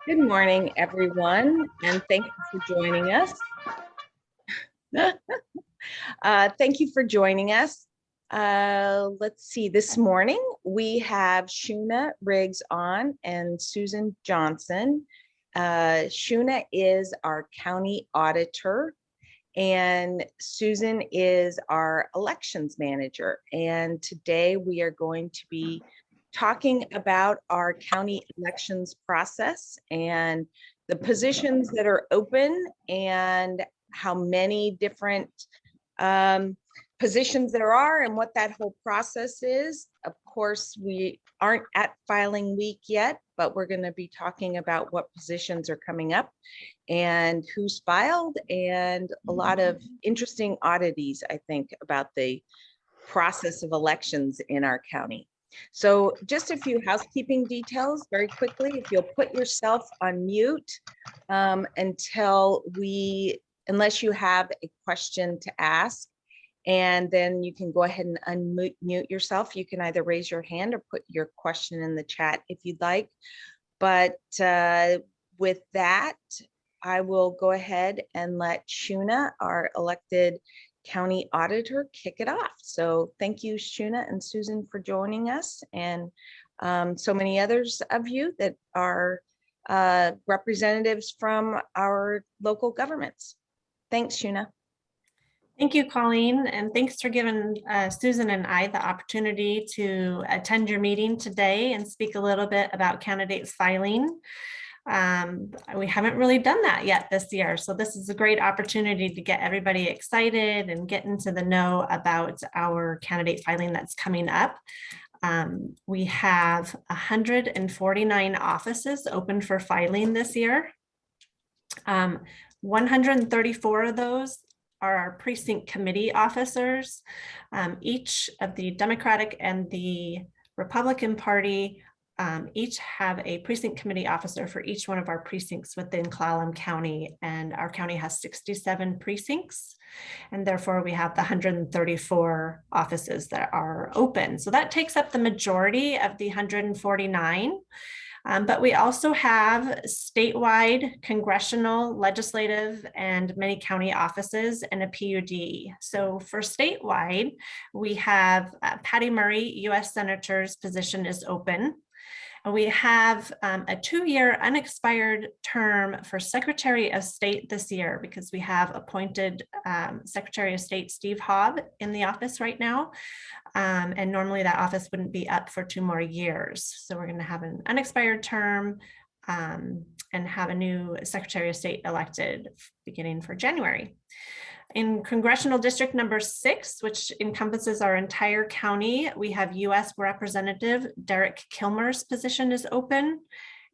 Good morning, everyone, and thank you for joining us. Thank you for joining us. Let's see, this morning we have Shoona Riggs on and Susan Johnson. Shoona is our county auditor and Susan is our elections manager. And today we are going to be talking about our county elections process and the positions that are open and how many different positions there are and what that whole process is. Of course, we aren't at filing week yet, but we're going to be talking about what positions are coming up and who's filed, and a lot of interesting oddities, I think, about the process of elections in our county. So just a few housekeeping details very quickly. If you'll put yourself on mute unless you have a question to ask, and then you can go ahead and unmute yourself. You can either raise your hand or put your question in the chat if you'd like. But with that, I will go ahead and let Shoona, our elected county auditor, kick it off. So thank you, Shoona and Susan, for joining us, and so many others of you that are representatives from our local governments. Thanks, Shoona. Thank you, Colleen, and thanks for giving Susan and I the opportunity to attend your meeting today and speak a little bit about candidates filing. We haven't really done that yet this year, so this is a great opportunity to get everybody excited and get into the know about our candidate filing that's coming up. We have 149 offices open for filing this year. 134 of those are our precinct committee officers. Each of the Democratic and the Republican Party each have a precinct committee officer for each one of our precincts within Clallam County, and our county has 67 precincts, and therefore we have the 134 offices that are open. So that takes up the majority of the 149. But we also have statewide, congressional, legislative, and many county offices and a PUD. So for statewide, we have Patty Murray, U.S. Senator's position is open. And we have a 2-year unexpired term for Secretary of State this year, because we have appointed Secretary of State Steve Hobb in the office right now. And normally that office wouldn't be up for 2 more years. So we're going to have an unexpired term and have a new Secretary of State elected beginning for January. In Congressional District number 6, which encompasses our entire county, we have U.S. Representative Derek Kilmer's position is open.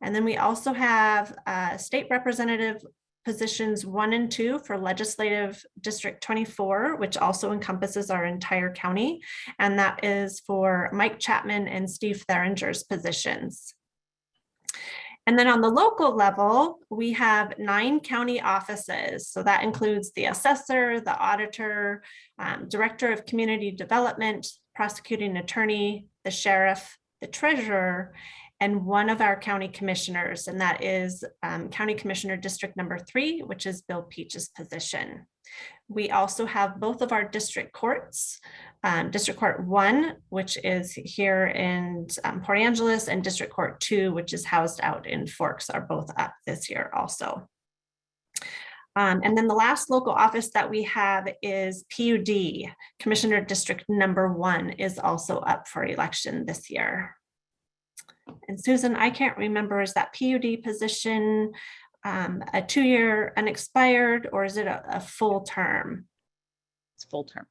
And then we also have State Representative positions 1 and 2 for Legislative District 24, which also encompasses our entire county. And that is for Mike Chapman and Steve Theringer's positions. And then on the local level, we have 9 county offices. So that includes the assessor, the auditor, director of community development, prosecuting attorney, the sheriff, the treasurer, and 1 of our county commissioners, and that is County Commissioner District number 3, which is Bill Peach's position. We also have both of our district courts, District Court 1, which is here in Port Angeles, and District Court 2, which is housed out in Forks, are both up this year also. And then the last local office that we have is PUD, Commissioner District number 1 is also up for election this year. And Susan, I can't remember, is that PUD position a 2-year unexpired, or is it a full term? It's full term.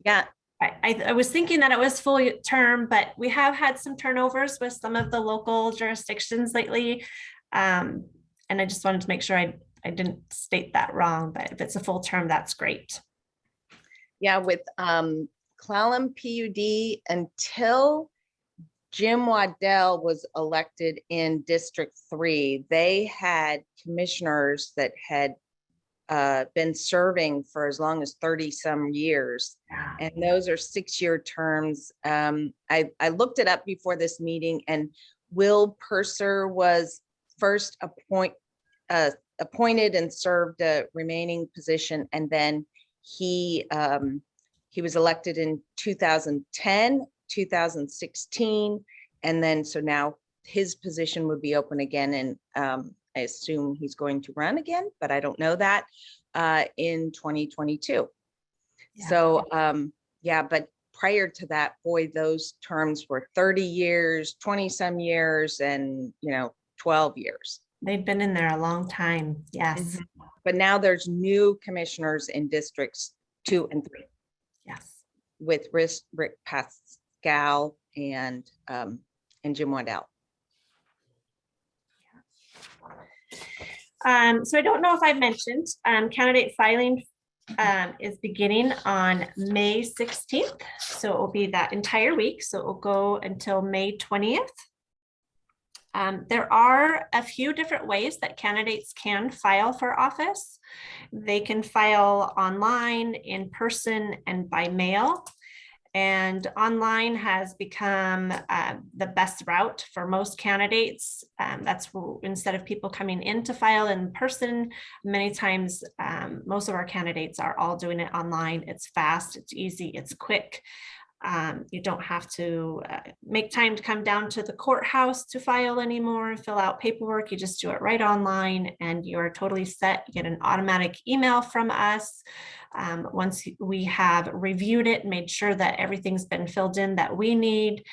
Yeah. I was thinking that it was full term, but we have had some turnovers with some of the local jurisdictions lately. And I just wanted to make sure I didn't state that wrong, but if it's a full term, that's great. Yeah, with Clallam PUD, until Jim Waddell was elected in District 3, they had commissioners that had been serving for as long as 30 some years. And those are 6-year terms. I looked it up before this meeting, and Will Purser was first appointed and served a remaining position, and then he was elected in 2010, 2016, and then so now his position would be open again, and I assume he's going to run again, but I don't know that, in 2022. Yeah. So yeah, but prior to that, boy, those terms were 30 years, 20 some years, and 12 years. They've been in there a long time. Yes. But now there's new commissioners in districts 2 and 3. Yes. With Rick Pascal and Jim Waddell. So I don't know if I mentioned, candidate filing is beginning on May 16th. So it will be that entire week. So it will go until May 20th. There are a few different ways that candidates can file for office. They can file online, in person, and by mail. And online has become the best route for most candidates. That's instead of people coming in to file in person, many times most of our candidates are all doing it online. It's fast, it's easy, it's quick. You don't have to make time to come down to the courthouse to file anymore, fill out paperwork. You just do it right online and you're totally set. You get an automatic email from us. Once we have reviewed it, made sure that everything's been filled in that we need.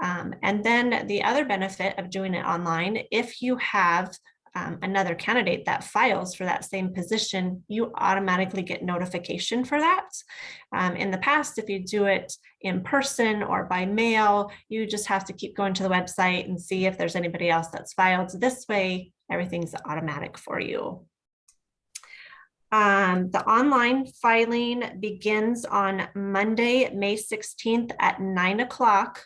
And then the other benefit of doing it online, if you have another candidate that files for that same position, you automatically get notification for that. In the past, if you do it in person or by mail, you just have to keep going to the website and see if there's anybody else that's filed. So this way, everything's automatic for you. The online filing begins on Monday, May 16th at 9 o'clock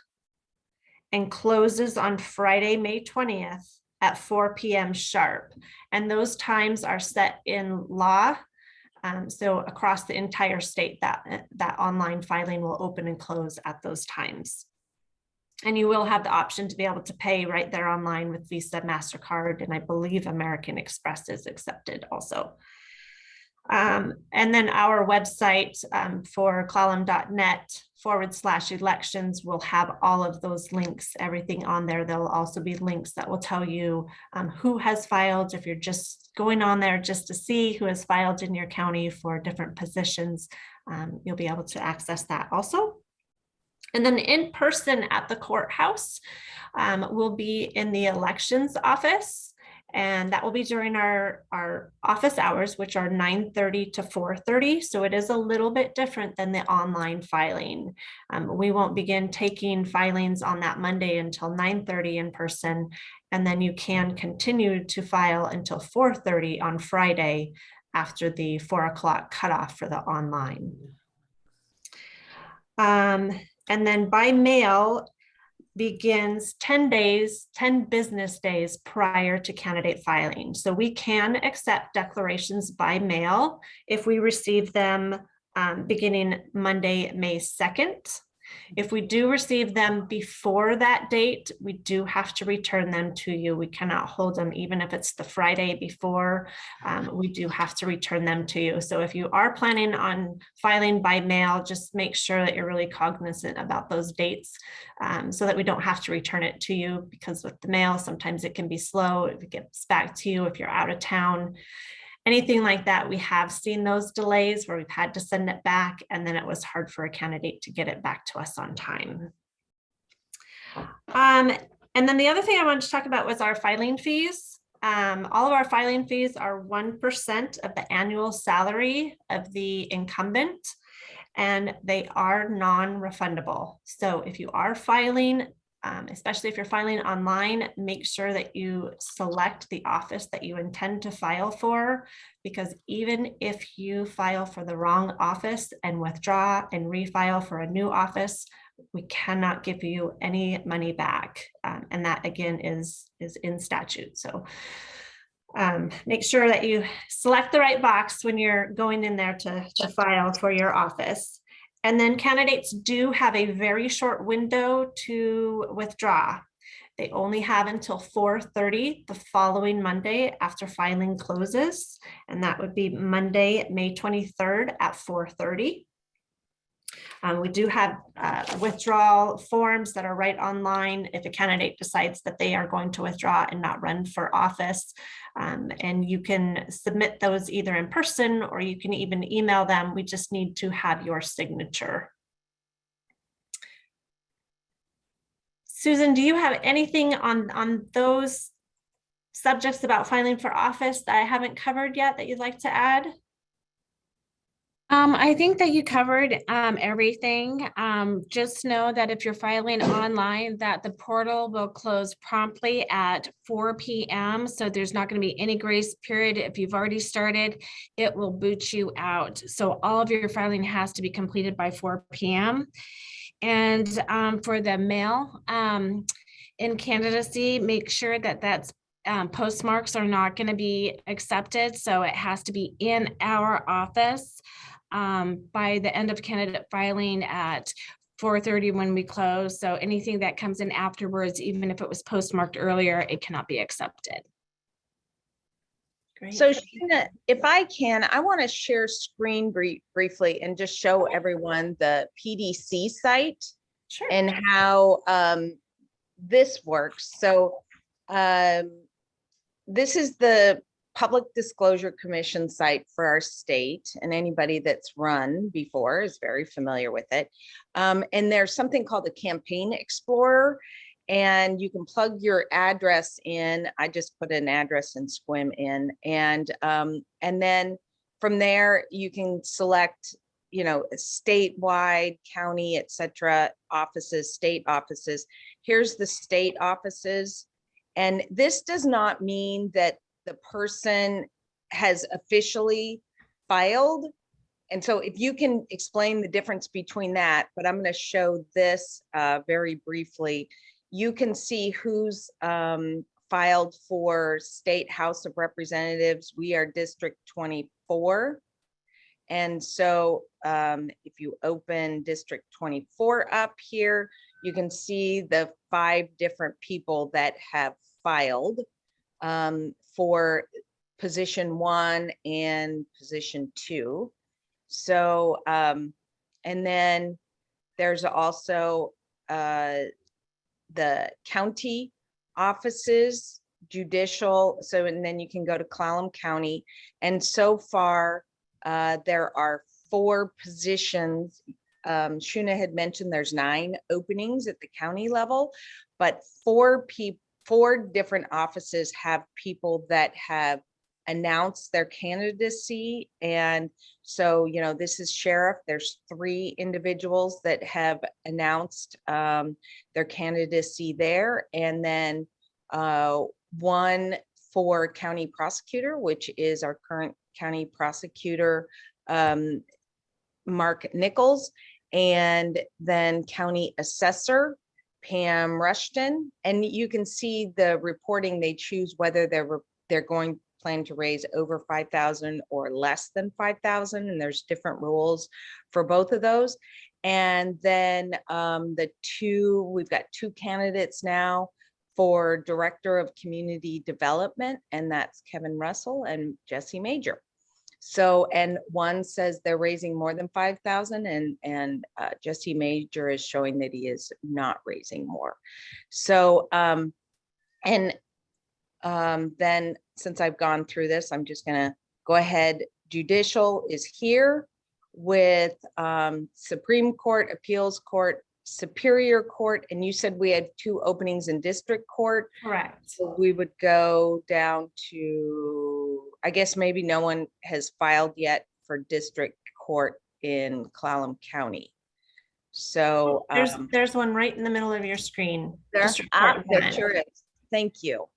and closes on Friday, May 20th at 4 p.m. sharp. And those times are set in law. So across the entire state, that online filing will open and close at those times. And you will have the option to be able to pay right there online with Visa, MasterCard, and I believe American Express is accepted also. And then our website for clallam.net/elections will have all of those links, everything on there. There'll also be links that will tell you who has filed. If you're just going on there just to see who has filed in your county for different positions, you'll be able to access that also. And then in person at the courthouse, we'll be in the elections office. And that will be during our office hours, which are 9:30 to 4:30. So it is a little bit different than the online filing. We won't begin taking filings on that Monday until 9:30 in person. And then you can continue to file until 4:30 on Friday after the 4 o'clock cutoff for the online. And then by mail begins 10 business days prior to candidate filing. So we can accept declarations by mail if we receive them beginning Monday, May 2nd. If we do receive them before that date, we do have to return them to you. We cannot hold them, even if it's the Friday before, we do have to return them to you. So if you are planning on filing by mail, just make sure that you're really cognizant about those dates so that we don't have to return it to you, because with the mail, sometimes it can be slow if it gets back to you if you're out of town. Anything like that, we have seen those delays where we've had to send it back, and then it was hard for a candidate to get it back to us on time. And then the other thing I wanted to talk about was our filing fees. All of our filing fees are 1% of the annual salary of the incumbent, and they are non-refundable. So if you are filing, especially if you're filing online, make sure that you select the office that you intend to file for, because even if you file for the wrong office and withdraw and refile for a new office, we cannot give you any money back. And that again is in statute. So make sure that you select the right box when you're going in there to file for your office. And then candidates do have a very short window to withdraw. They only have until 4:30 the following Monday after filing closes, and that would be Monday, May 23rd at 4:30. We do have withdrawal forms that are right online if a candidate decides that they are going to withdraw and not run for office. And you can submit those either in person or you can even email them. We just need to have your signature. Susan, do you have anything on those subjects about filing for office that I haven't covered yet that you'd like to add? I think that you covered everything. Just know that if you're filing online, that the portal will close promptly at 4 p.m. So there's not going to be any grace period. If you've already started, it will boot you out. So all of your filing has to be completed by 4 p.m. And for the mail in candidacy, make sure that that's postmarks are not going to be accepted. So it has to be in our office by the end of candidate filing at 4:30 when we close. So anything that comes in afterwards, even if it was postmarked earlier, it cannot be accepted. Great. So Shoona, if I can, I want to share screen briefly and just show everyone the PDC site. Sure. And how this works. So this is the Public Disclosure Commission site for our state, and anybody that's run before is very familiar with it. And there's something called a Campaign Explorer, and you can plug your address in. I just put an address in Squim in, and then from there you can select, you know, statewide, county, etc. offices, state offices. Here's the state offices. And this does not mean that the person has officially filed. And so if you can explain the difference between that, but I'm going to show this very briefly. You can see who's filed for State House of Representatives. We are District 24. And so if you open District 24 up here, you can see the 5 different people that have filed for position 1 and position 2. So, and then there's also the county offices, judicial. So, and then you can go to Clallam County. And so far, there are 4 positions. Shoona had mentioned there's 9 openings at the county level, but 4 different offices have people that have announced their candidacy. And so, you know, this is sheriff. There's 3 individuals that have announced their candidacy there. And then 1 for county prosecutor, which is our current county prosecutor, Mark Nichols, and then county assessor, Pam Rushton. And you can see the reporting they choose, whether they're going plan to raise over 5,000 or less than 5,000. And there's different rules for both of those. And then we've got 2 candidates now for Director of Community Development, and that's Kevin Russell and Jesse Major. So, and one says they're raising more than 5,000, and Jesse Major is showing that he is not raising more. So, then since I've gone through this, I'm just gonna go ahead. Judicial is here with Supreme Court, Appeals Court, Superior Court, and you said we had 2 openings in District Court. Correct. So we would go down to, I guess maybe no one has filed yet for District Court in Clallam County. So there's one right in the middle of your screen. there sure is. Thank you.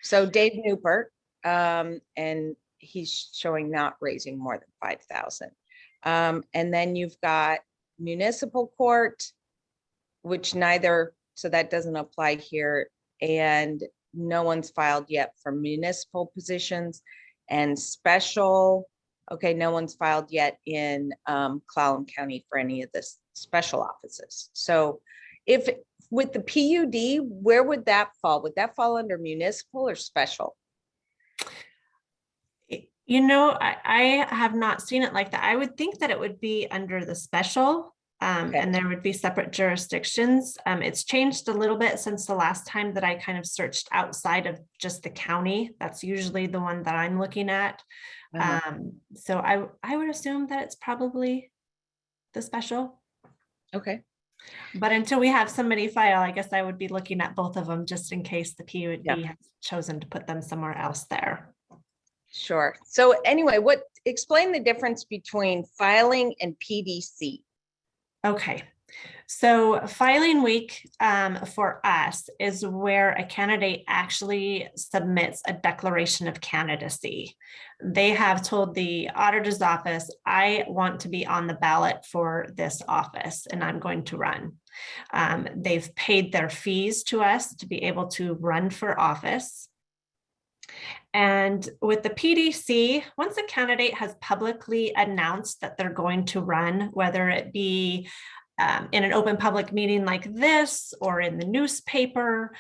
So Dave Newport, and he's showing not raising more than 5,000. And then you've got municipal court, which so that doesn't apply here. And no one's filed yet for municipal positions. And special, okay, no one's filed yet in Clallam County for any of the special offices. So if with the PUD, where would that fall? Would that fall under municipal or special? You know, I have not seen it like that. I would think that it would be under the special, Okay. and there would be separate jurisdictions. It's changed a little bit since the last time that I kind of searched outside of just the county. That's usually the one that I'm looking at. So I would assume that it's probably the special. Okay. But until we have somebody file, I guess I would be looking at both of them just in case the PUD has chosen to put them somewhere else there. Sure. So anyway, explain the difference between filing and PDC. Okay, so filing week for us is where a candidate actually submits a declaration of candidacy. They have told the auditor's office, I want to be on the ballot for this office and I'm going to run. They've paid their fees to us to be able to run for office. And with the PDC, once a candidate has publicly announced that they're going to run, whether it be in an open public meeting like this, or in the newspaper,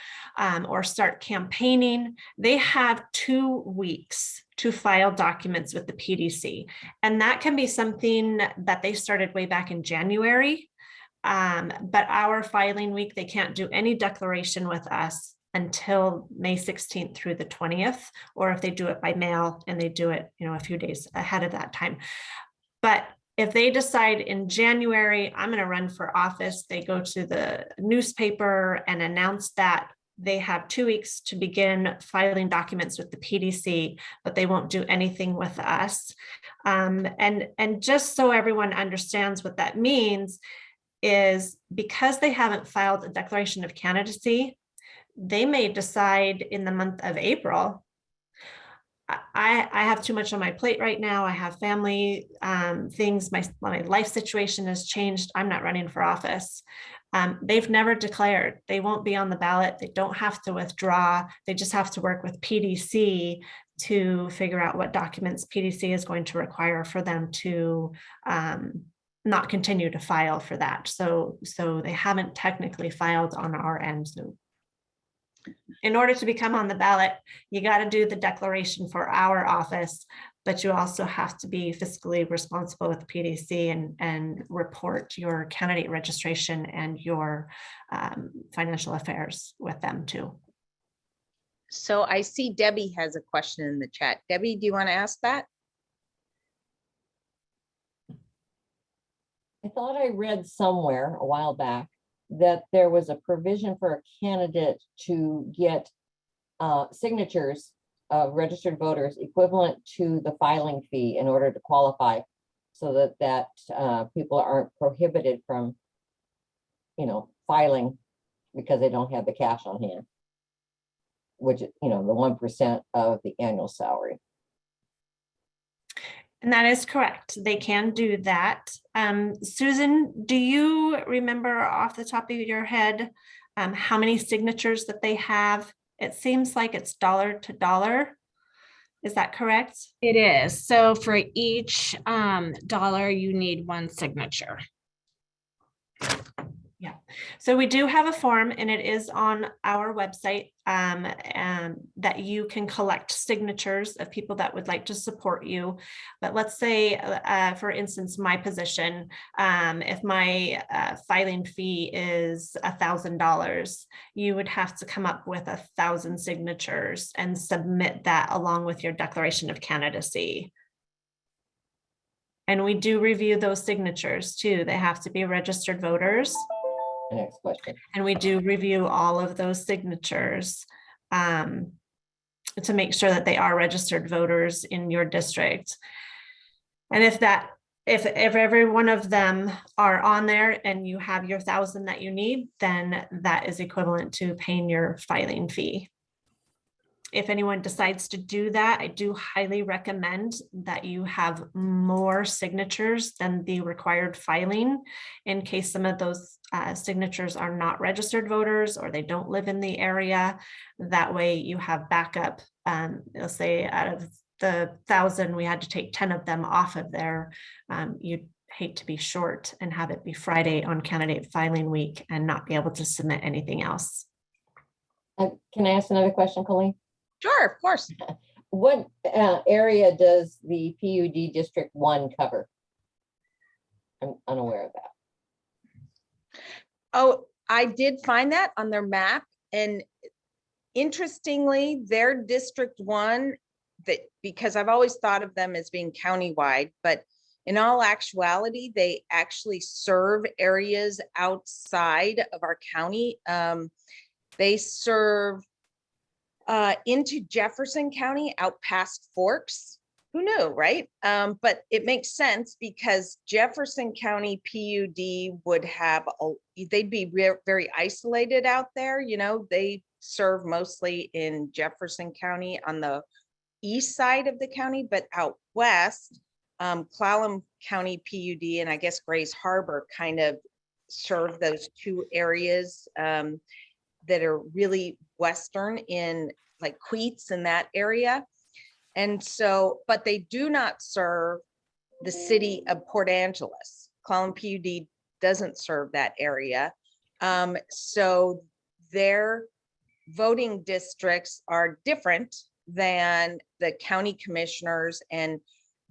or start campaigning, they have 2 weeks to file documents with the PDC. And that can be something that they started way back in January. But our filing week, they can't do any declaration with us until May 16th through the 20th, or if they do it by mail and they do it, a few days ahead of that time. But if they decide in January, I'm going to run for office, they go to the newspaper and announce that, they have 2 weeks to begin filing documents with the PDC, but they won't do anything with us. And just so everyone understands what that means is because they haven't filed a declaration of candidacy, they may decide in the month of April, I have too much on my plate right now. I have family things. My life situation has changed. I'm not running for office. They've never declared. They won't be on the ballot. They don't have to withdraw. They just have to work with PDC to figure out what documents PDC is going to require for them to not continue to file for that. So they haven't technically filed on our end. So in order to become on the ballot, you got to do the declaration for our office, but you also have to be fiscally responsible with PDC and report your candidate registration and your financial affairs with them too. So I see Debbie has a question in the chat. Debbie, do you want to ask that? I thought I read somewhere a while back that there was a provision for a candidate to get signatures of registered voters equivalent to the filing fee in order to qualify, so that people aren't prohibited from, filing because they don't have the cash on hand, which, the 1% of the annual salary. And that is correct. They can do that. Susan, do you remember off the top of your head how many signatures that they have? It seems like it's dollar to dollar. Is that correct? It is. So for each dollar, you need 1 signature. Yeah. So we do have a form, and it is on our website that you can collect signatures of people that would like to support you. But let's say, for instance, my position, if my filing fee is $1,000, you would have to come up with 1,000 signatures and submit that along with your declaration of candidacy. And we do review those signatures too. They have to be registered voters. Next question. And we do review all of those signatures to make sure that they are registered voters in your district. And if every one of them are on there and you have your 1,000 that you need, then that is equivalent to paying your filing fee. If anyone decides to do that, I do highly recommend that you have more signatures than the required filing in case some of those signatures are not registered voters or they don't live in the area. That way you have backup. Let's say out of the 1,000, we had to take 10 of them off of there. You'd hate to be short and have it be Friday on candidate filing week and not be able to submit anything else. Can I ask another question, Colleen? Sure, of course. What area does the PUD District 1 cover? I'm unaware of that. Oh, I did find that on their map, and interestingly, their District 1, that because I've always thought of them as being countywide, but in all actuality, they actually serve areas outside of our county. They serve into Jefferson County, out past Forks. Who knew, right? But it makes sense because Jefferson County PUD would have, they'd be very isolated out there. You know, they serve mostly in Jefferson County on the east side of the county, but out west, Clallam County PUD and I guess Grays Harbor kind of serve those two areas that are really western in like Queets and that area. And so, but they do not serve the city of Port Angeles. Clallam PUD doesn't serve that area. So their voting districts are different than the county commissioners, and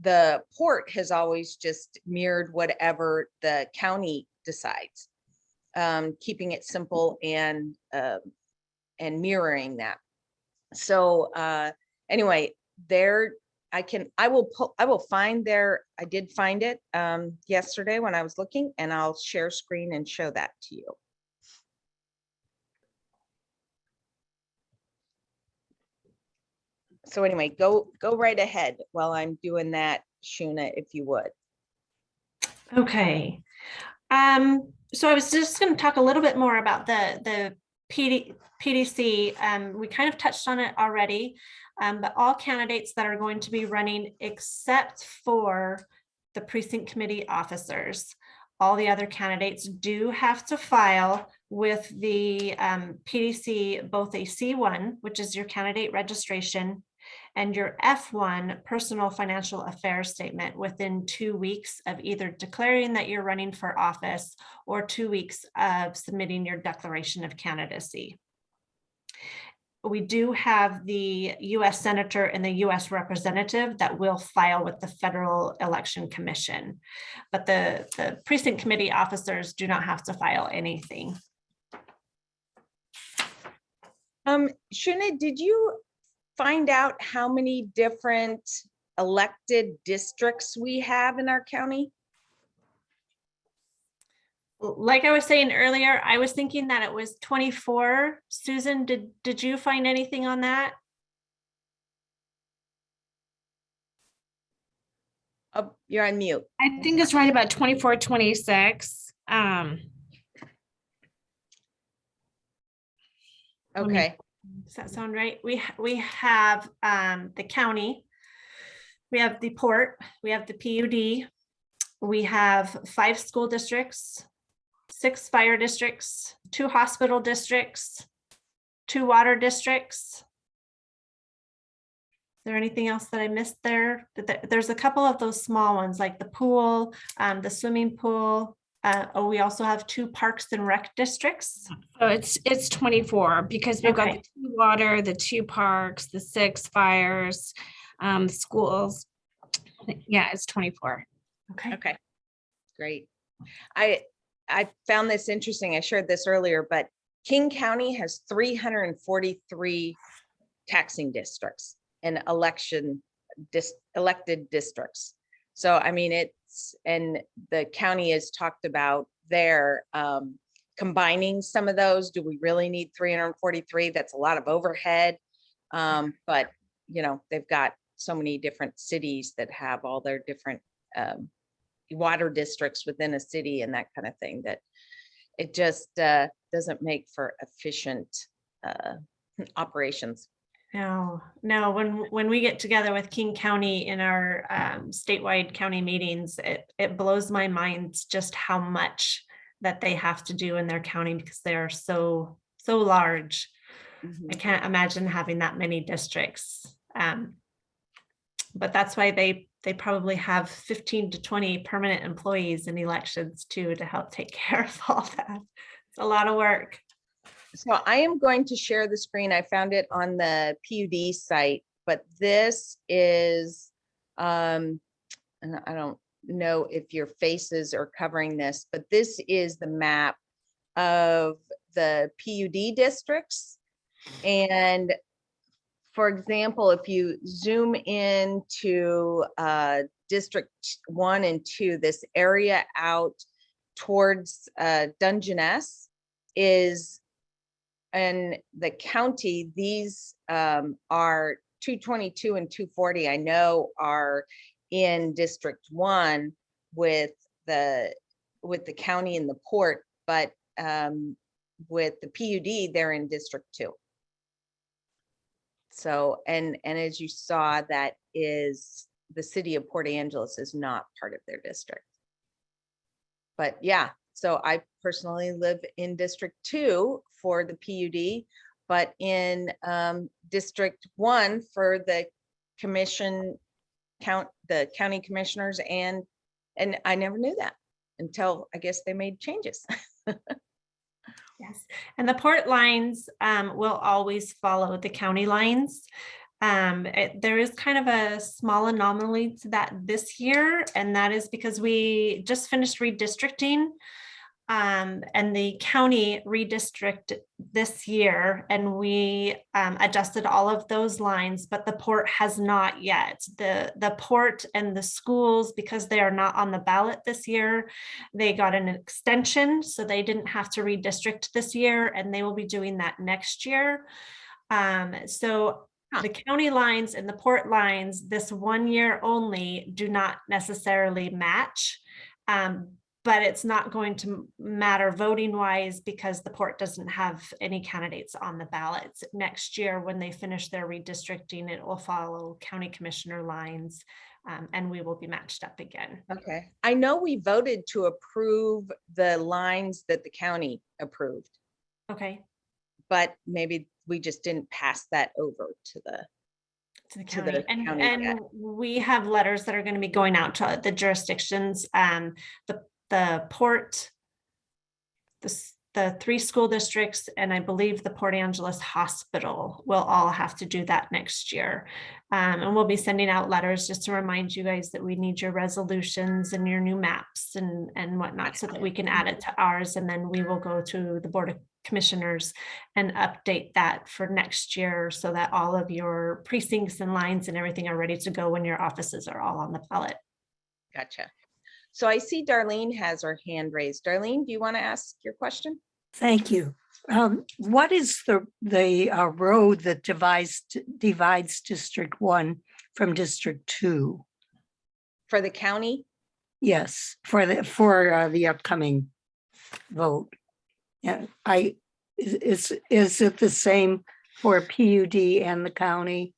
the port has always just mirrored whatever the county decides, keeping it simple and mirroring that. So anyway, there I will find their, I did find it yesterday when I was looking, and I'll share screen and show that to you. So anyway, go right ahead while I'm doing that, Shoona, if you would. Okay. So I was just going to talk a little bit more about the PDC. We kind of touched on it already, but all candidates that are going to be running except for the precinct committee officers, all the other candidates do have to file with the PDC, both a C1, which is your candidate registration, and your F1 personal financial affairs statement within 2 weeks of either declaring that you're running for office or 2 weeks of submitting your declaration of candidacy. We do have the US Senator and the US Representative that will file with the Federal Election Commission, but the precinct committee officers do not have to file anything. Shoona, did you find out how many different elected districts we have in our county? Like I was saying earlier, I was thinking that it was 24. Susan, did you find anything on that? Oh, you're on mute. I think it's right about 24, 26. Okay. Does that sound right? We have the county, we have the port, we have the PUD, we have 5 school districts, 6 fire districts, 2 hospital districts, 2 water districts. Is there anything else that I missed there? There's a couple of those small ones like the pool, the swimming pool. Oh, we also have 2 parks and rec districts. So it's 24 because we've got Okay. the 2 water, the 2 parks, the 6 fires, schools. Yeah, it's 24. Okay. Okay, great. I found this interesting. I shared this earlier, but King County has 343 taxing districts and elected districts. So, I mean, and the county has talked about their combining some of those. Do we really need 343? That's a lot of overhead. But, you know, they've got so many different cities that have all their different water districts within a city and that kind of thing, that it just doesn't make for efficient operations. No, when we get together with King County in our statewide county meetings, it blows my mind just how much that they have to do in their county because they are so large. I can't imagine having that many districts. But that's why they they probably have 15 to 20 permanent employees in elections too, to help take care of all that. It's a lot of work. So I am going to share the screen. I found it on the PUD site, but this is, and I don't know if your faces are covering this, but this is the map of the PUD districts. And for example, if you zoom into District 1 and 2, this area out towards Dungeness is, and the county, these are 222 and 240, I know are in District 1 with the county and the port, but with the PUD, they're in District 2. So, and as you saw, that is the city of Port Angeles is not part of their district. But yeah, so I personally live in District 2 for the PUD, but in District 1 for the the county commissioners, and I never knew that until I guess they made changes. Yes, and the port lines will always follow the county lines. There is kind of a small anomaly to that this year, and that is because we just finished redistricting, and the county redistricted this year, and we adjusted all of those lines, but the port has not yet. The port and the schools, because they are not on the ballot this year, they got an extension, so they didn't have to redistrict this year, and they will be doing that next year. So the county lines and the port lines, this 1 year only, do not necessarily match. But it's not going to matter voting wise because the port doesn't have any candidates on the ballots. Next year, when they finish their redistricting, it will follow county commissioner lines, and we will be matched up again. Okay, I know we voted to approve the lines that the county approved, Okay. but maybe we just didn't pass that over to the County. county And yet. we have letters that are going to be going out to the jurisdictions. The port, the 3 school districts, and I believe the Port Angeles Hospital will all have to do that next year. And we'll be sending out letters just to remind you guys that we need your resolutions and your new maps and whatnot, so that we can add it to ours. And then we will go to the Board of Commissioners and update that for next year, so that all of your precincts and lines and everything are ready to go when your offices are all on the ballot. Gotcha. So I see Darlene has her hand raised. Darlene, do you want to ask your question? Thank you. What is the road that divides District 1 from District 2? For the county? Yes, for the upcoming vote. Yeah, is it the same for PUD and the county?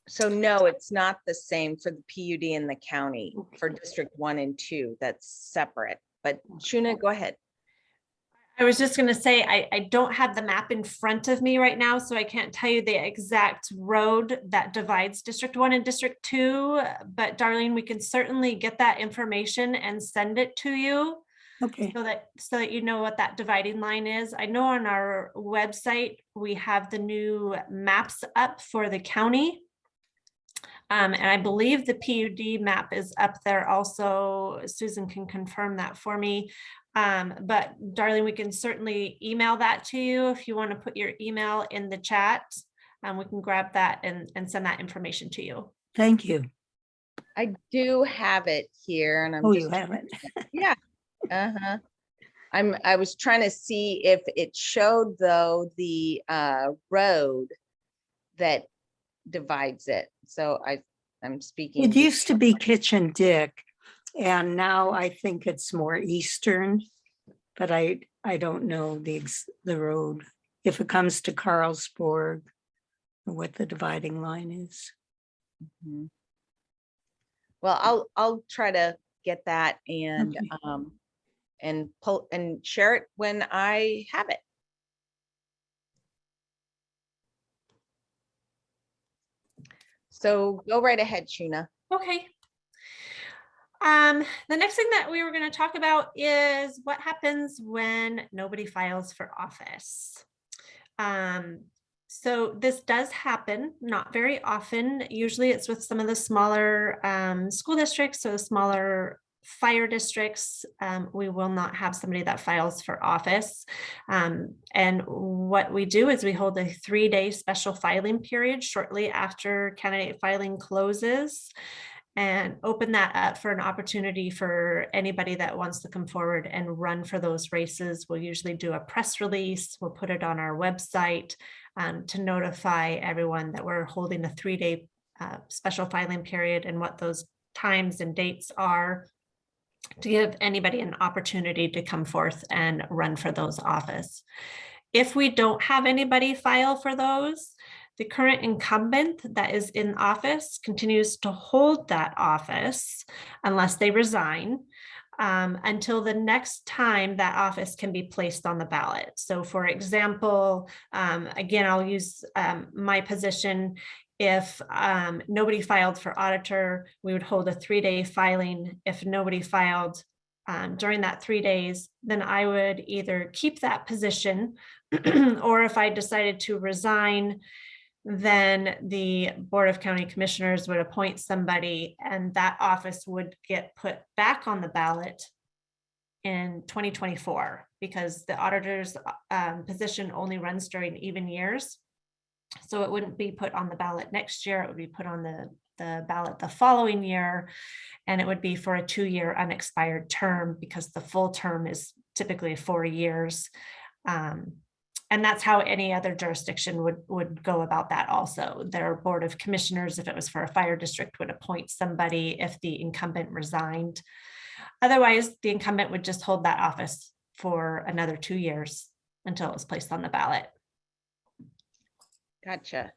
So no, it's not the same for the PUD and the county for District 1 and 2. That's separate. But Shoona, go ahead. I was just going to say, I don't have the map in front of me right now, so I can't tell you the exact road that divides District 1 and District 2. But Darlene, we can certainly get that information and send it to you. Okay. So that you know what that dividing line is. I know on our website, we have the new maps up for the county. And I believe the PUD map is up there also. Susan can confirm that for me. But Darlene, we can certainly email that to you if you want to put your email in the chat. We can grab that and send that information to you. Thank you. I do have it here, and I'm You have it. Yeah. Uh-huh. I was trying to see if it showed though the road that divides it. So I'm speaking. It used to be Kitchen Dick, and now I think it's more eastern, but I don't know the road, if it comes to Carlsborg, or what the dividing line is. Mhm. Well, I'll try to get that and Okay. and pull and share it when I have it. So go right ahead, Shoona. Okay. The next thing that we were going to talk about is what happens when nobody files for office. So this does happen, not very often. Usually it's with some of the smaller school districts, so the smaller fire districts. We will not have somebody that files for office. And what we do is we hold a 3-day special filing period shortly after candidate filing closes, and open that up for an opportunity for anybody that wants to come forward and run for those races. We'll usually do a press release. We'll put it on our website to notify everyone that we're holding a 3-day special filing period and what those times and dates are, to give anybody an opportunity to come forth and run for those office. If we don't have anybody file for those, the current incumbent that is in office continues to hold that office unless they resign until the next time that office can be placed on the ballot. So for example, again, I'll use my position. If nobody filed for auditor, we would hold a 3-day filing. If nobody filed during that 3 days, then I would either keep that position or if I decided to resign, then the Board of County Commissioners would appoint somebody and that office would get put back on the ballot in 2024 because the auditor's position only runs during even years. So it wouldn't be put on the ballot next year. It would be put on the ballot the following year. And it would be for a 2-year unexpired term because the full term is typically 4 years. And that's how any other jurisdiction would go about that also. Their Board of Commissioners, if it was for a fire district, would appoint somebody if the incumbent resigned. Otherwise, the incumbent would just hold that office for another 2 years until it was placed on the ballot. Gotcha.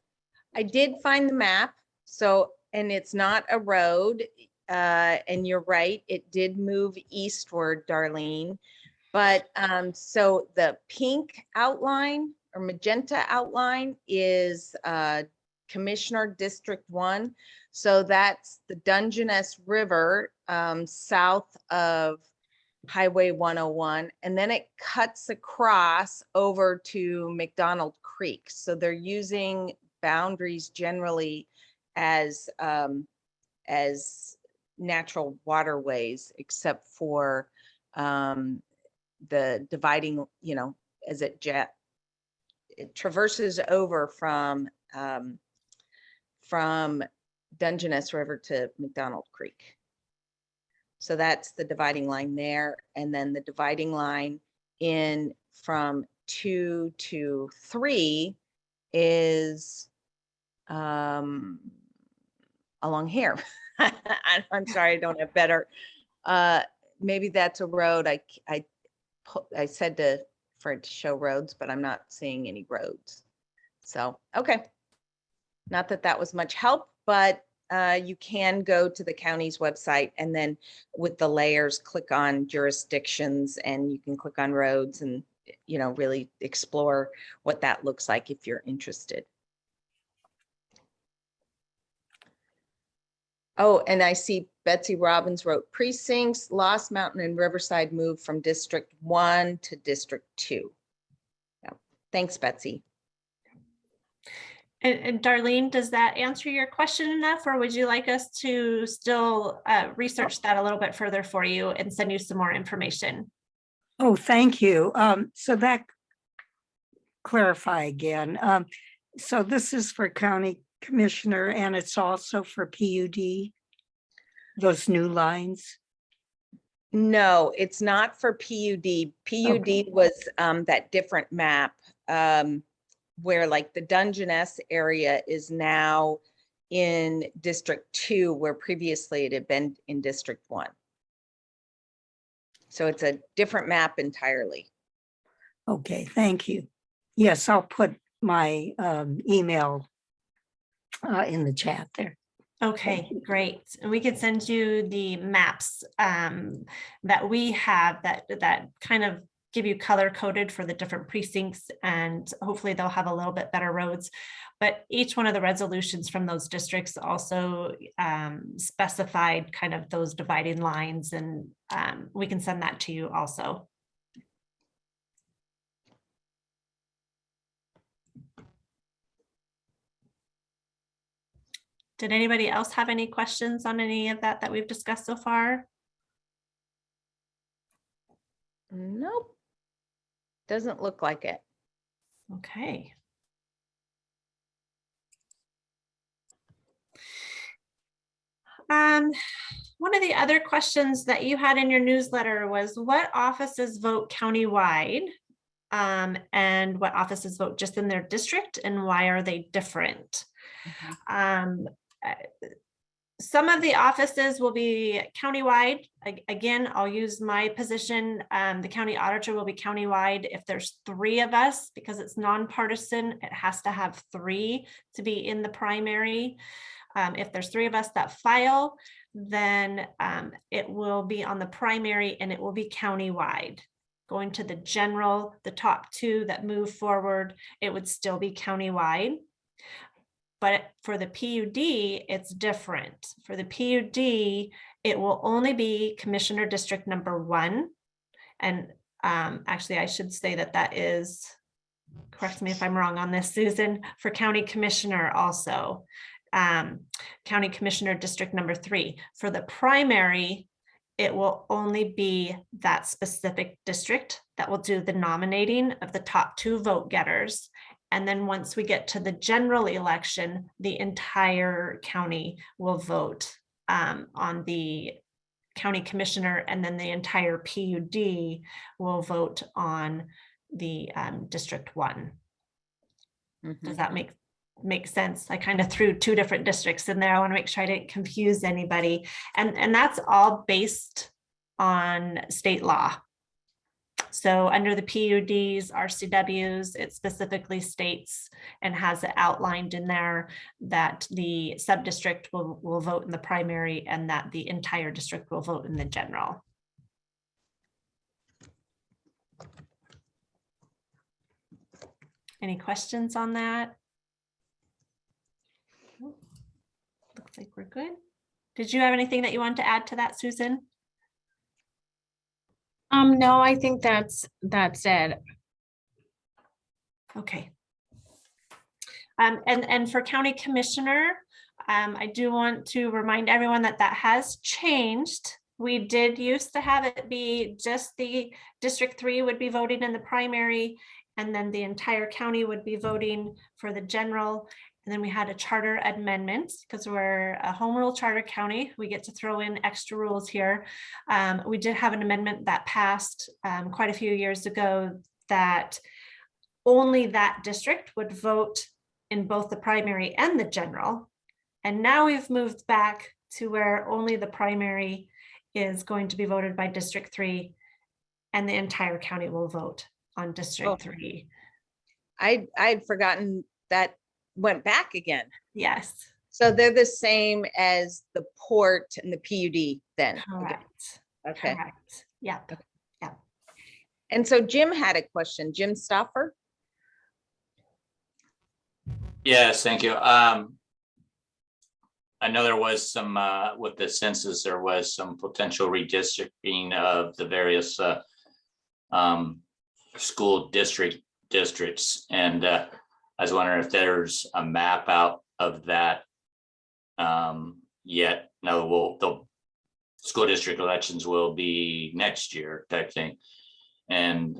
I did find the map. So, and it's not a road. And you're right, it did move eastward, Darlene. But so the pink outline or magenta outline is Commissioner District 1. So that's the Dungeness River south of Highway 101. And then it cuts across over to McDonald Creek. So they're using boundaries generally as natural waterways, except for the dividing, you know, as it traverses over from Dungeness River to McDonald Creek. So that's the dividing line there. And then the dividing line in from 2 to 3 is along here. I'm sorry, I don't have better. Maybe that's a road. I said for it to show roads, but I'm not seeing any roads. So, okay. Not that that was much help, but you can go to the county's website and then with the layers, click on jurisdictions and you can click on roads and, you know, really explore what that looks like if you're interested. Oh, and I see Betsy Robbins wrote precincts, Lost Mountain and Riverside moved from District 1 to District 2. Yeah. Thanks, Betsy. And Darlene, does that answer your question enough, or would you like us to still research that a little bit further for you and send you some more information? Oh, thank you. So that clarify again. So this is for county commissioner and it's also for PUD, those new lines? No, it's not for PUD. PUD Okay. was that different map where like the Dungeness area is now in District 2, where previously it had been in District 1. So it's a different map entirely. Okay, thank you. Yes, I'll put my email in the chat there. Okay, great. And we can send you the maps that we have that kind of give you color coded for the different precincts, and hopefully they'll have a little bit better roads. But each one of the resolutions from those districts also specified kind of those dividing lines, and we can send that to you also. Did anybody else have any questions on any of that we've discussed so far? Nope. Doesn't look like it. Okay. One of the other questions that you had in your newsletter was what offices vote countywide, and what offices vote just in their district, and why are they different? Some of the offices will be countywide. Again, I'll use my position. The county auditor will be countywide. If there's 3 of us, because it's nonpartisan, it has to have 3 to be in the primary. If there's 3 of us that file, then it will be on the primary and it will be countywide. Going to the general, the top 2 that move forward, it would still be countywide. But for the PUD, it's different. For the PUD, it will only be Commissioner District number 1. And actually, I should say that is, correct me if I'm wrong on this, Susan, for County Commissioner also. County Commissioner District number 3. For the primary, it will only be that specific district that will do the nominating of the top 2 vote getters. And then once we get to the general election, the entire county will vote on the county commissioner, and then the entire PUD will vote on the District 1. Does that make sense? I kind of threw 2 different districts in there. I want to make sure I didn't confuse anybody. And that's all based on state law. So under the PUDs, RCWs, it specifically states and has it outlined in there that the sub-district will vote in the primary and that the entire district will vote in the general. Any questions on that? Looks like we're good. Did you have anything that you want to add to that, Susan? No, I think that's it. Okay. And for county commissioner, I do want to remind everyone that has changed. We did used to have it be just the District 3 would be voting in the primary, and then the entire county would be voting for the general. And then we had a charter amendment because we're a home rule charter county. We get to throw in extra rules here. We did have an amendment that passed quite a few years ago that only that district would vote in both the primary and the general. And now we've moved back to where only the primary is going to be voted by District 3 and the entire county will vote on District 3. I'd forgotten that went back again. Yes. So they're the same as the port and the PUD then. Correct. Okay. Correct. Yeah. Yeah. And so Jim had a question. Jim Stauffer. Yes, thank you. I know there was some, with the census, there was some potential redistricting of the various school districts. And I was wondering if there's a map out of that yet. No, the school district elections will be next year type thing. And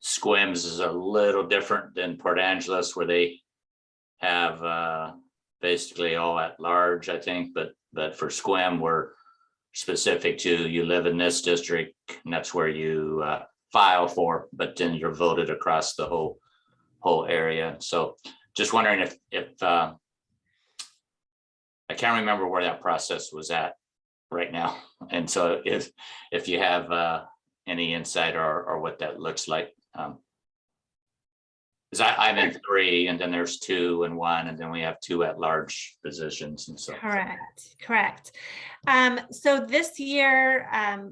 Squims is a little different than Port Angeles, where they have basically all at large, I think, but for Squim, we're specific to you live in this district and that's where you file for, but then you're voted across the whole area. So just wondering if I can't remember where that process was at right now. And so if you have any insight or what that looks like. Because I'm in 3, and then there's 2 and 1, and then we have 2 at-large positions, and so. Correct. So this year,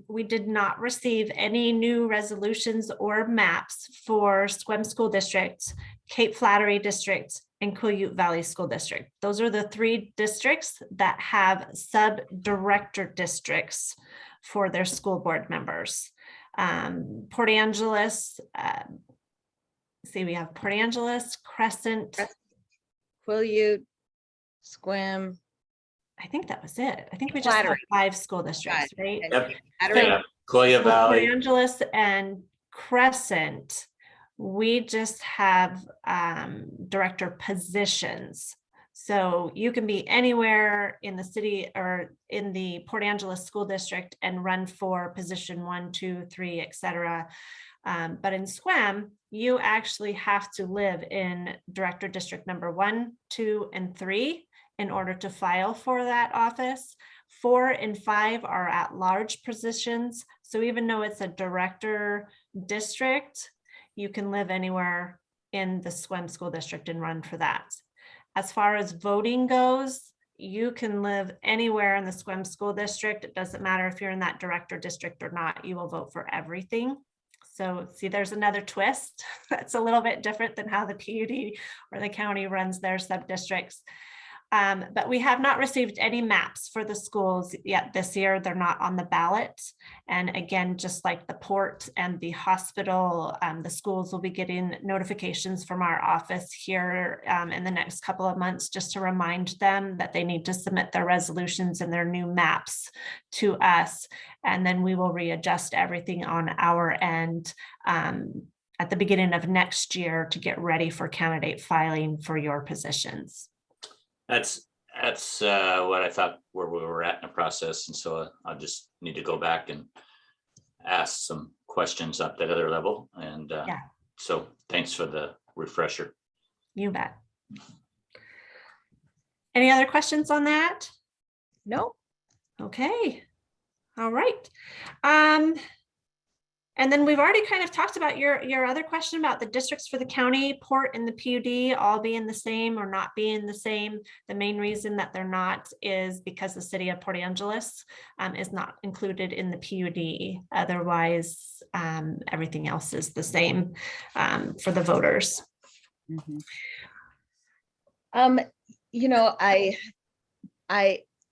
we did not receive any new resolutions or maps for Sequim School District, Cape Flattery District, and Quileute Valley School District. Those are the 3 districts that have sub-director districts for their school board members. Port Angeles, we have Port Angeles, Crescent. Quileute, Sequim. I think that was it. I think we just had Flattery. 5 school districts, right? Yep. Flattery. Yeah, Coya So Port Valley, Angeles and Crescent, we just have director positions. So you can be anywhere in the city or in the Port Angeles School District and run for position 1, 2, 3, etc. But in Sequim, you actually have to live in director district number 1, 2, and 3 in order to file for that office. 4 and 5 are at large positions. So even though it's a director district, you can live anywhere in the Sequim School District and run for that. As far as voting goes, you can live anywhere in the Sequim School District. It doesn't matter if you're in that director district or not, you will vote for everything. So see, there's another twist. That's a little bit different than how the PUD or the county runs their sub-districts. But we have not received any maps for the schools yet this year. They're not on the ballot. And again, just like the port and the hospital, the schools will be getting notifications from our office here in the next couple of months, just to remind them that they need to submit their resolutions and their new maps to us. And then we will readjust everything on our end at the beginning of next year to get ready for candidate filing for your positions. that's what I thought where we were at in the process, and so I'll just need to go back and ask some questions at that other level, and Yeah. so thanks for the refresher. You bet. Any other questions on that? No, Okay. All right. And then we've already kind of talked about your other question about the districts for the county, port, and the PUD all being the same or not being the same. The main reason that they're not is because the city of Port Angeles is not included in the PUD. Otherwise, everything else is the same for the voters. you know,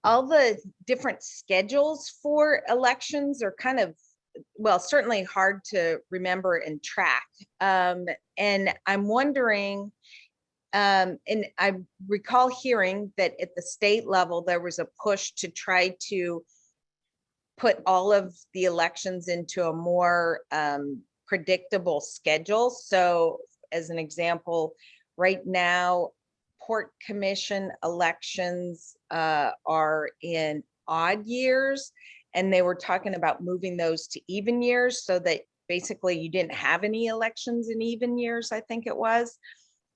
all the different schedules for elections are kind of, well, certainly hard to remember and track. And I'm wondering, and I recall hearing that at the state level, there was a push to try to put all of the elections into a more predictable schedule. So as an example, right now, Port Commission elections are in odd years, and they were talking about moving those to even years so that basically you didn't have any elections in even years, I think it was.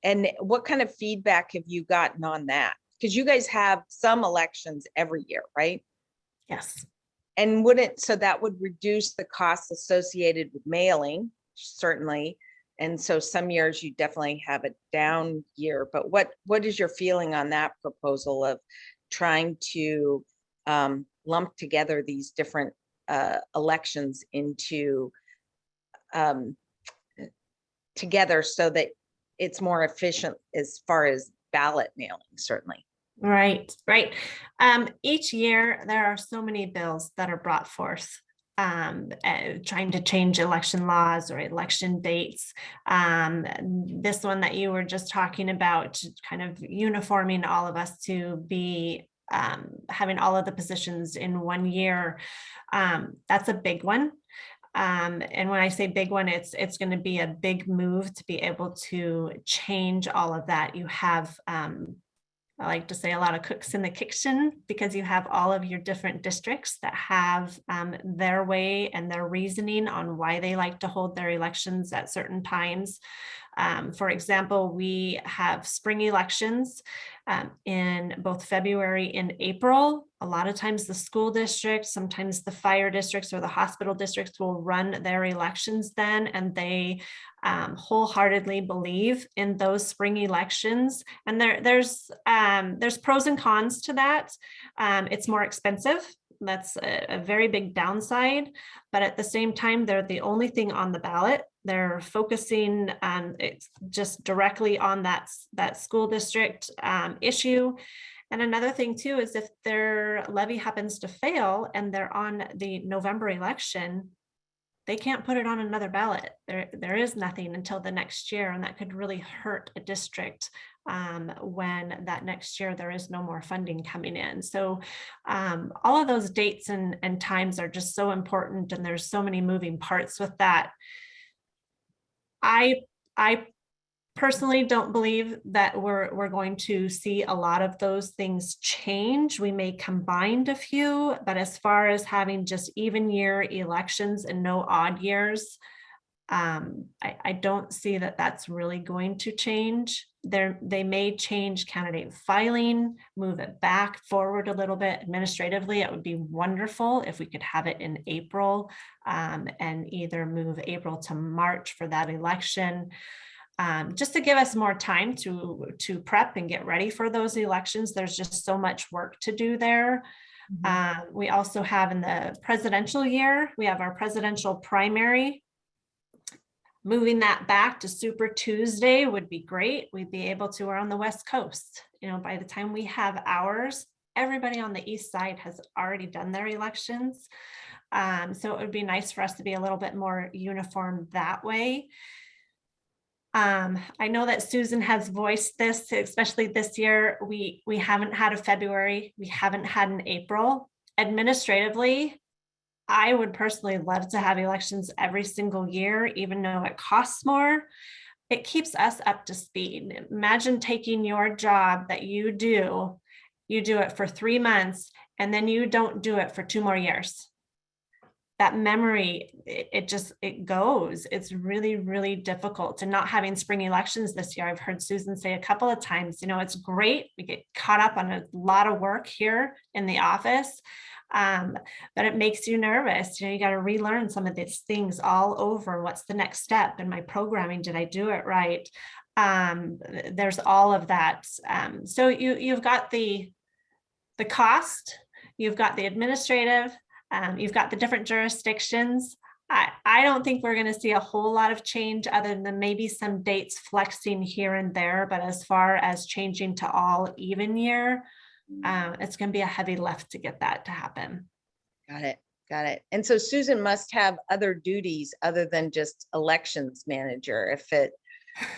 And what kind of feedback have you gotten on that? Because you guys have some elections every year, right? Yes. And so that would reduce the costs associated with mailing, certainly. And so some years you definitely have a down year, but what is your feeling on that proposal of trying to lump together these different elections into together so that it's more efficient as far as ballot mailing, certainly? Right. Each year, there are so many bills that are brought forth trying to change election laws or election dates. This one that you were just talking about, kind of uniforming all of us to be having all of the positions in 1 year. That's a big one. And when I say big one, it's going to be a big move to be able to change all of that. You have I like to say a lot of cooks in the kitchen, because you have all of your different districts that have their way and their reasoning on why they like to hold their elections at certain times. For example, we have spring elections in both February and April. A lot of times the school districts, sometimes the fire districts or the hospital districts will run their elections then, and they wholeheartedly believe in those spring elections. And there's pros and cons to that. It's more expensive. That's a very big downside, but at the same time, they're the only thing on the ballot. They're focusing on it's just directly on that school district issue. And another thing too is if their levy happens to fail and they're on the November election, they can't put it on another ballot. There is nothing until the next year, and that could really hurt a district when that next year there is no more funding coming in. So all of those dates and times are just so important, and there's so many moving parts with that. I personally don't believe that we're going to see a lot of those things change. We may combine a few, but as far as having just even year elections and no odd years, I don't see that that's really going to change. They may change candidate filing, move it back forward a little bit administratively. It would be wonderful if we could have it in April and either move April to March for that election. Just to give us more time to prep and get ready for those elections. There's just so much work to do there. We also have in the presidential year, we have our presidential primary. Moving that back to Super Tuesday would be great. We'd be able to, we're on the West Coast. You know, by the time we have ours, everybody on the East Side has already done their elections. So it would be nice for us to be a little bit more uniform that way. I know that Susan has voiced this, especially this year. We haven't had a February, we haven't had an April. Administratively, I would personally love to have elections every single year, even though it costs more. It keeps us up to speed. Imagine taking your job that you do it for 3 months, and then you don't do it for 2 more years. That memory, it goes. It's really, really difficult. And not having spring elections this year, I've heard Susan say a couple of times, you know, it's great. We get caught up on a lot of work here in the office, but it makes you nervous. You know, you got to relearn some of these things all over. What's the next step in my programming? Did I do it right? There's all of that. So you've got the cost, you've got the administrative, you've got the different jurisdictions. I don't think we're going to see a whole lot of change other than maybe some dates flexing here and there. But as far as changing to all even year, it's going to be a heavy lift to get that to happen. Got it. Got it. And so Susan must have other duties other than just elections manager. If it,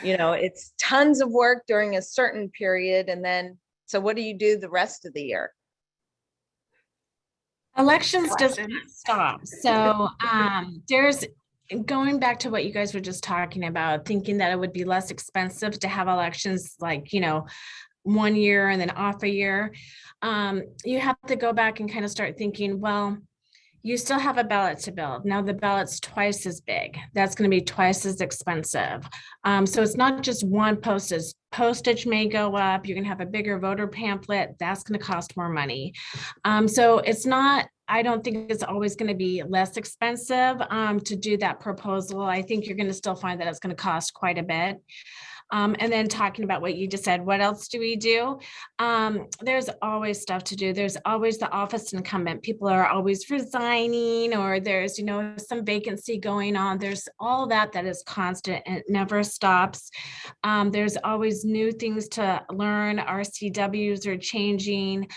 you know, it's tons of work during a certain period. And then, so what do you do the rest of the year? Elections doesn't stop. So there's, going back to what you guys were just talking about, thinking that it would be less expensive to have elections like, you know, 1 year and then off a year. You have to go back and kind of start thinking, well, you still have a ballot to build. Now the ballot's twice as big. That's going to be twice as expensive. So it's not just one postage. Postage may go up. You're going to have a bigger voter pamphlet. That's going to cost more money. So it's not, I don't think it's always going to be less expensive to do that proposal. I think you're going to still find that it's going to cost quite a bit. And then talking about what you just said, what else do we do? There's always stuff to do. There's always the office incumbent. People are always resigning, or there's, you know, some vacancy going on. There's all that is constant and it never stops. There's always new things to learn. RCWs are changing,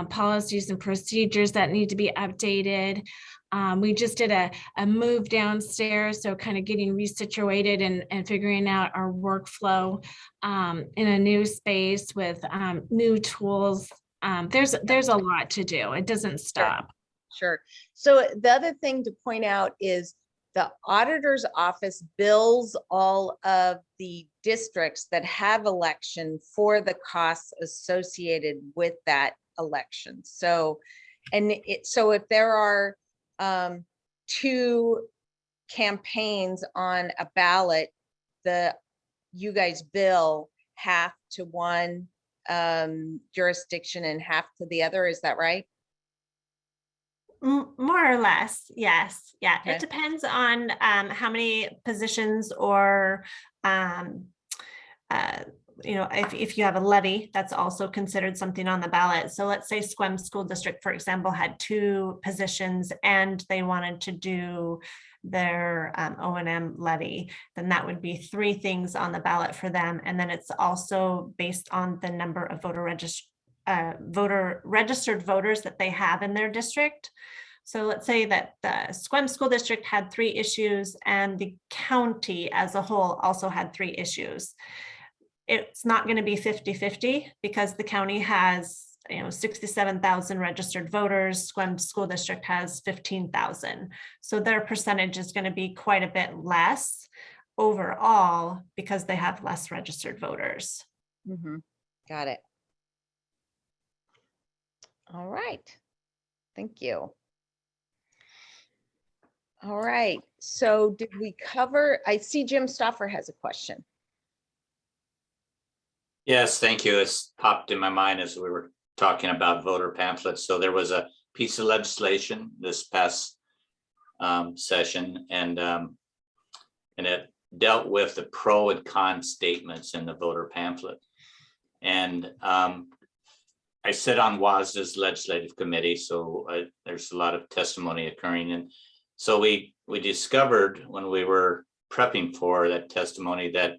policies and procedures that need to be updated. We just did a move downstairs, so kind of getting resituated and figuring out our workflow in a new space with new tools. There's a lot to do. It doesn't stop. Sure. So the other thing to point out is the auditor's office bills all of the districts that have election for the costs associated with that election. So, so if there are 2 campaigns on a ballot, the you guys bill half to one jurisdiction and half to the other. Is that right? More or less, yes. Yeah, Okay. it depends on how many positions or if you have a levy, that's also considered something on the ballot. So let's say Sequim School District, for example, had 2 positions and they wanted to do their O&M levy, then that would be 3 things on the ballot for them. And then it's also based on the number of registered voters that they have in their district. So let's say that the Sequim School District had 3 issues and the county as a whole also had 3 issues. It's not going to be 50-50 because the county has 67,000 registered voters. Sequim School District has 15,000. So their percentage is going to be quite a bit less overall because they have less registered voters. Got it. All right. Thank you. All right. So did we cover, I see Jim Stauffer has a question. Yes, thank you. It's popped in my mind as we were talking about voter pamphlets. So there was a piece of legislation this past session, and it dealt with the pro and con statements in the voter pamphlet. And I sit on WASDA's legislative committee, so there's a lot of testimony occurring. And so we discovered when we were prepping for that testimony that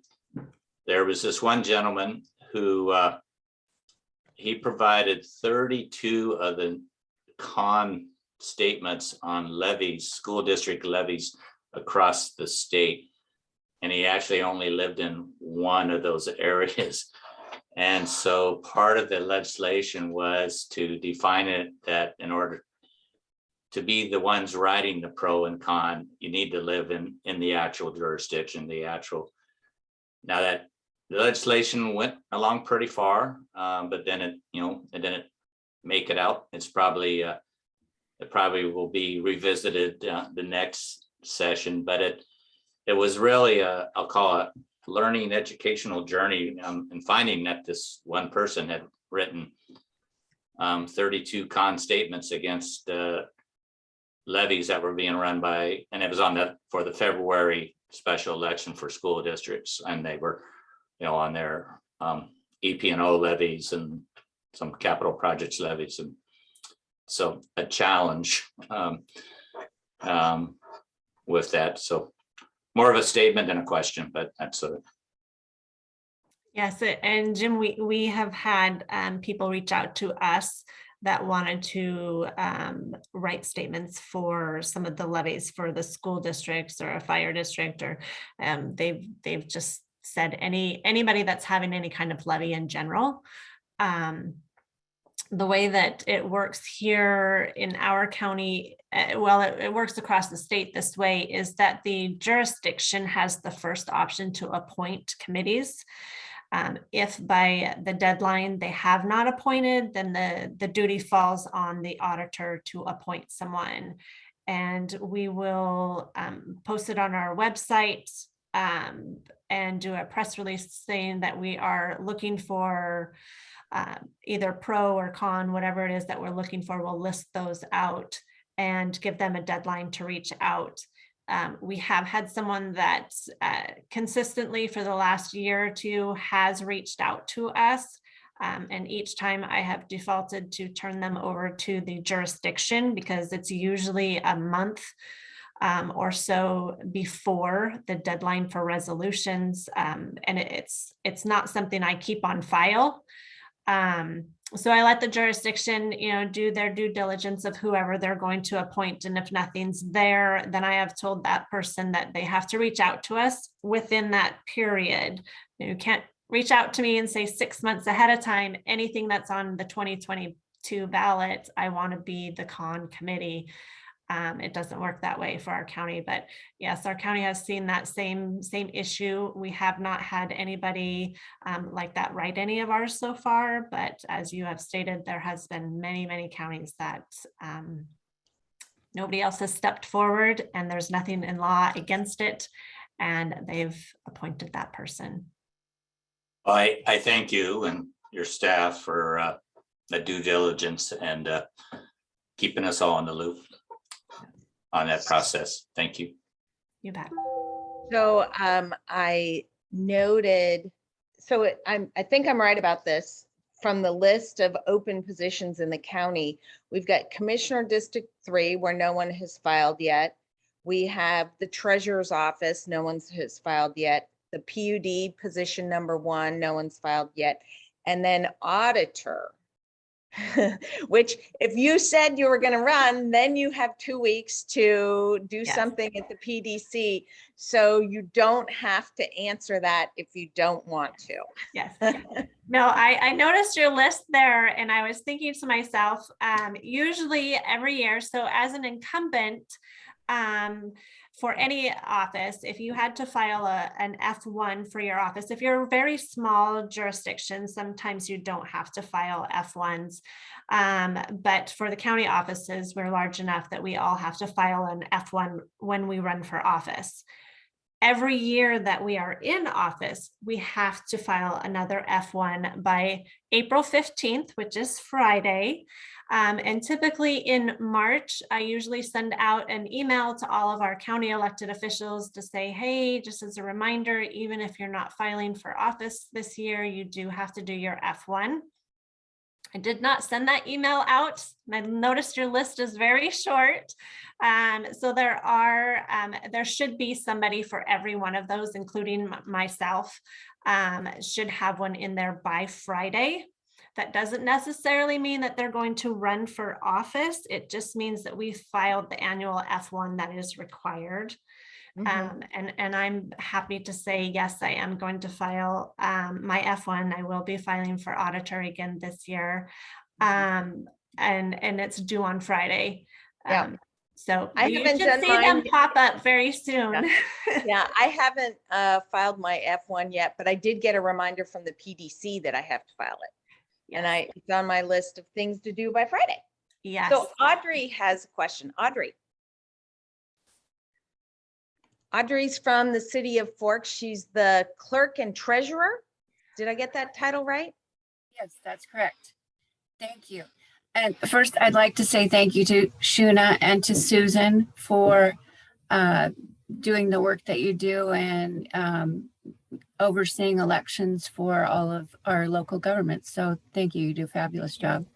there was this one gentleman who he provided 32 of the con statements on levies, school district levies across the state. And he actually only lived in one of those areas. And so part of the legislation was to define it that in order to be the ones writing the pro and con, you need to live in the actual jurisdiction, now that the legislation went along pretty far, but then it didn't make it out. It probably will be revisited the next session, but it was really I'll call it a learning educational journey, and finding that this one person had written 32 con statements against levies that were being run by, and it was for the February special election for school districts, and they were on their EP&O levies and some capital projects levies. And so a challenge with that. So more of a statement than a question, but that's it. Yes, and Jim, we have had people reach out to us that wanted to write statements for some of the levies for the school districts or a fire district, or they've just said anybody that's having any kind of levy in general. The way that it works here in our county, well, it works across the state this way, is that the jurisdiction has the first option to appoint committees. If by the deadline they have not appointed, then the duty falls on the auditor to appoint someone. And we will post it on our website and do a press release saying that we are looking for either pro or con, whatever it is that we're looking for. We'll list those out and give them a deadline to reach out. We have had someone that consistently for the last year or two has reached out to us. And each time I have defaulted to turn them over to the jurisdiction, because it's usually a month or so before the deadline for resolutions. And it's not something I keep on file. So I let the jurisdiction, do their due diligence of whoever they're going to appoint. And if nothing's there, then I have told that person that they have to reach out to us within that period. You can't reach out to me and say 6 months ahead of time, anything that's on the 2022 ballot, I want to be the con committee. It doesn't work that way for our county, but yes, our county has seen that same issue. We have not had anybody like that write any of ours so far, but as you have stated, there has been many counties that nobody else has stepped forward and there's nothing in law against it, and they've appointed that person. I thank you and your staff for the due diligence and keeping us all in the loop on that process. Thank you. You bet. So I noted, so I think I'm right about this. From the list of open positions in the county, we've got Commissioner District 3, where no one has filed yet. We have the Treasurer's Office, no one has filed yet. The PUD position number 1, no one's filed yet. And then Auditor, which if you said you were going to run, then you have 2 weeks to do Yes. something at the PDC. So you don't have to answer that if you don't want to. Yes. No, I noticed your list there and I was thinking to myself, usually every year, so as an incumbent, for any office, if you had to file an F1 for your office, if you're a very small jurisdiction, sometimes you don't have to file F1s. But for the county offices, we're large enough that we all have to file an F1 when we run for office. Every year that we are in office, we have to file another F1 by April 15th, which is Friday. And typically in March, I usually send out an email to all of our county elected officials to say, hey, just as a reminder, even if you're not filing for office this year, you do have to do your F1. I did not send that email out. I noticed your list is very short. So there should be somebody for every one of those, including myself, should have one in there by Friday. That doesn't necessarily mean that they're going to run for office. It just means that we filed the annual F1 that is required. And I'm happy to say, yes, I am going to file my F1. I will be filing for auditor again this year. And it's due on Friday. So I you haven't should done see mine them yet. pop up very soon. Yeah, I haven't filed my F1 yet, but I did get a reminder from the PDC that I have to file it. And it's on my list of things to do by Friday. Yes. So Audrey has a question. Audrey's from the city of Forks. She's the clerk and treasurer. Did I get that title right? Yes, that's correct. Thank you. And first, I'd like to say thank you to Shoona and to Susan for doing the work that you do and overseeing elections for all of our local governments. So thank you. You do a fabulous job.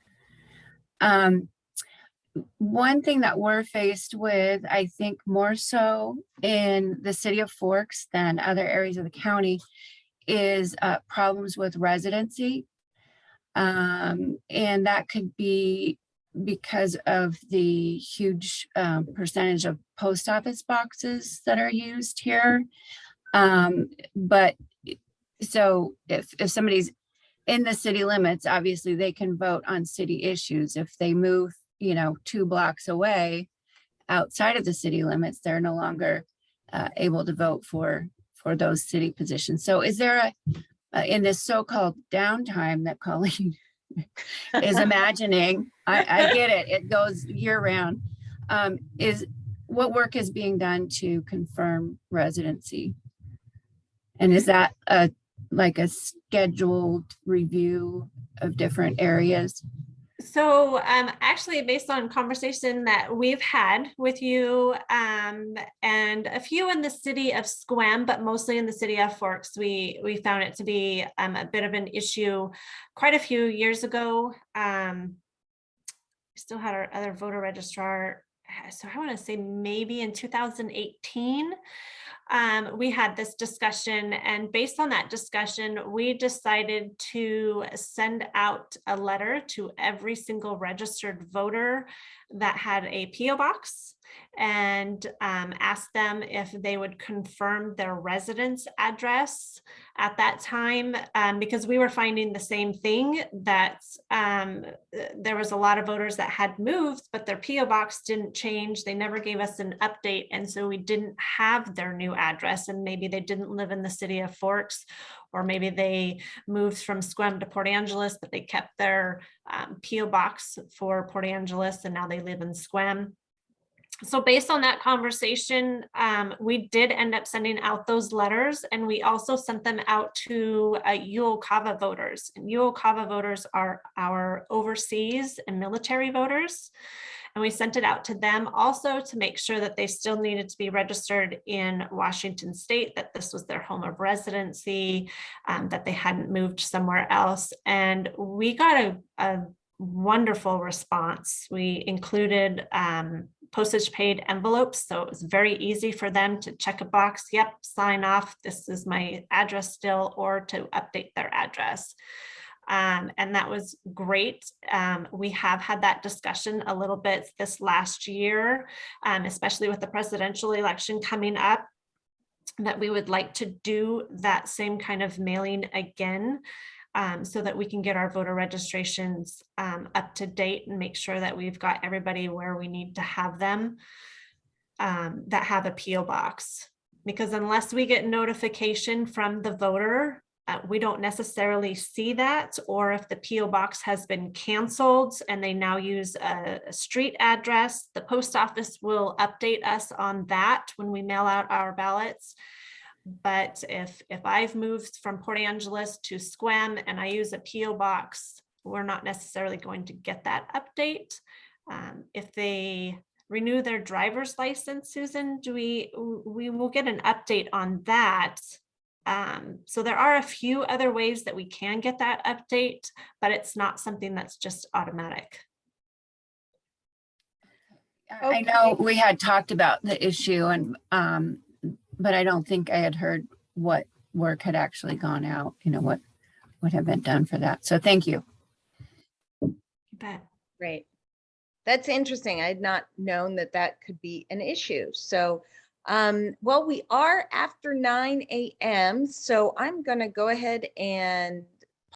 One thing that we're faced with, I think more so in the city of Forks than other areas of the county, is problems with residency. And that could be because of the huge percentage of post office boxes that are used here. But so if somebody's in the city limits, obviously they can vote on city issues. If they move, 2 blocks away outside of the city limits, they're no longer able to vote for those city positions. So is there in this so-called downtime that Colleen is imagining, I get it, it goes year round, is what work is being done to confirm residency? And is that like a scheduled review of different areas? So actually, based on conversation that we've had with you and a few in the city of Sequim, but mostly in the city of Forks, we found it to be a bit of an issue quite a few years ago. We still had our other voter registrar. So I want to say maybe in 2018. We had this discussion, and based on that discussion, we decided to send out a letter to every single registered voter that had a PO box and ask them if they would confirm their residence address at that time, because we were finding the same thing, that there was a lot of voters that had moved, but their PO box didn't change. They never gave us an update, and so we didn't have their new address, and maybe they didn't live in the city of Forks, or maybe they moved from Sequim to Port Angeles, but they kept their PO box for Port Angeles and now they live in Sequim. So based on that conversation, we did end up sending out those letters, and we also sent them out to UOCAVA voters. And UOCAVA voters are our overseas and military voters. And we sent it out to them also to make sure that they still needed to be registered in Washington State, that this was their home of residency, that they hadn't moved somewhere else. And we got a wonderful response. We included postage paid envelopes, so it was very easy for them to check a box, yep, sign off, this is my address still, or to update their address. And that was great. We have had that discussion a little bit this last year, especially with the presidential election coming up, that we would like to do that same kind of mailing again, so that we can get our voter registrations up to date and make sure that we've got everybody where we need to have them, that have a PO box. Because unless we get notification from the voter, we don't necessarily see that, or if the PO box has been canceled and they now use a street address, the post office will update us on that when we mail out our ballots. But if I've moved from Port Angeles to Sequim and I use a PO box, we're not necessarily going to get that update. If they renew their driver's license, Susan, we will get an update on that. So there are a few other ways that we can get that update, but it's not something that's just automatic. I know we had talked about the issue and, but I don't think I had heard what work had actually gone out, you know, what had been done for that. So thank you. You bet. Great. That's interesting. I had not known that that could be an issue. So, well, we are after 9 a.m. So I'm going to go ahead and